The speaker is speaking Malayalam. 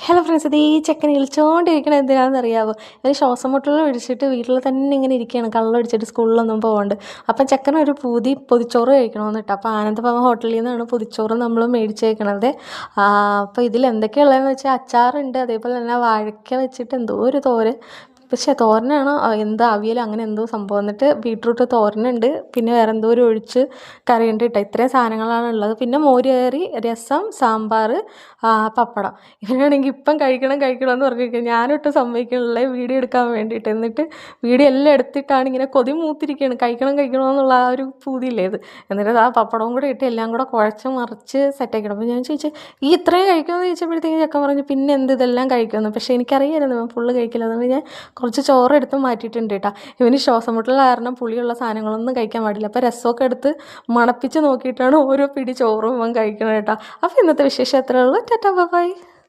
ഹലോ ഫ്രണ്ട്സ്, ഇത് ഈ ചെക്കനെ വിളിച്ചുകൊണ്ടിരിക്കണത് എന്തിനാണെന്നറിയാമോ? ഇവർ ശ്വാസം മുട്ടൽ പിടിച്ചിട്ട് വീട്ടിൽ തന്നെ ഇങ്ങനെ ഇരിക്കുകയാണ്, കള്ളം അടിച്ചിട്ട് സ്കൂളിലൊന്നും പോകാണ്ട്. അപ്പം ചെക്കനൊരു പൊതിച്ചോറ് കഴിക്കണമെന്ന് ഇട്ട്. അപ്പോൾ ആനന്ദഭവൻ ഹോട്ടലിൽ നിന്നാണ് പൊതിച്ചോറ് നമ്മൾ മേടിച്ചേക്കണത്. അപ്പോൾ ഇതിൽ എന്തൊക്കെയുള്ളതെന്ന് വെച്ചാൽ അച്ചാറുണ്ട്, അതേപോലെ തന്നെ വാഴയ്ക്ക വെച്ചിട്ട് എന്തോ ഒരു തോരൻ, പക്ഷേ തോരനാണോ എന്താ അവിയൽ അങ്ങനെ എന്തോ സംഭവം, എന്നിട്ട് ബീട്രൂട്ട് തോരനുണ്ട്, പിന്നെ വേറെ എന്തോ ഒരു ഒഴിച്ച് കറിയുണ്ട് കേട്ടോ. ഇത്രയും സാധനങ്ങളാണ് ഉള്ളത്. പിന്നെ മോര് കറി, രസം, സാമ്പാർ, പപ്പടം. ഇവനാണെങ്കിൽ ഇപ്പം കഴിക്കണം എന്ന് പറഞ്ഞിരിക്കുക. ഞാനൊട്ടും സമ്മതിക്കണില്ല വീഡിയോ എടുക്കാൻ വേണ്ടിയിട്ട്. എന്നിട്ട് വീഡിയോ എല്ലാം എടുത്തിട്ടാണ് ഇങ്ങനെ കൊതി മൂത്തിരിക്കുകയാണ്, കഴിക്കണമെന്നുള്ള ആ ഒരു പൂതിയില്ലേ ഇത്. എന്നിട്ട് ആ പപ്പടവും കൂടെ ഇട്ട് എല്ലാം കൂടെ കുഴച്ച് മറിച്ച് സെറ്റാക്കണം. അപ്പോൾ ഞാൻ ചോദിച്ചു, ഈ ഇത്രയും കഴിക്കുമെന്ന് ചോദിച്ചപ്പോഴത്തേക്കും ചെക്കൻ പറഞ്ഞു പിന്നെ എന്ത് ഇതെല്ലാം കഴിക്കുമെന്ന്. പക്ഷേ എനിക്കറിയാമായിരുന്നു ഇവൻ ഫുള്ള് കഴിക്കില്ല. അതുകൊണ്ട് ഞാൻ കുറച്ച് ചോറെടുത്ത് മാറ്റിയിട്ടുണ്ട് കേട്ടോ. ഇവന് ശ്വാസം മുട്ടൽ കാരണം പുളിയുള്ള സാധനങ്ങളൊന്നും കഴിക്കാൻ പാടില്ല. അപ്പോൾ രസമൊക്കെ എടുത്ത് മണപ്പിച്ച് നോക്കിയിട്ടാണ് ഓരോ പിടി ചോറും ഇവൻ കഴിക്കണം കേട്ടോ. അപ്പോൾ ഇന്നത്തെ വിശേഷം എത്രയേ ഉള്ളൂ. Tata bye.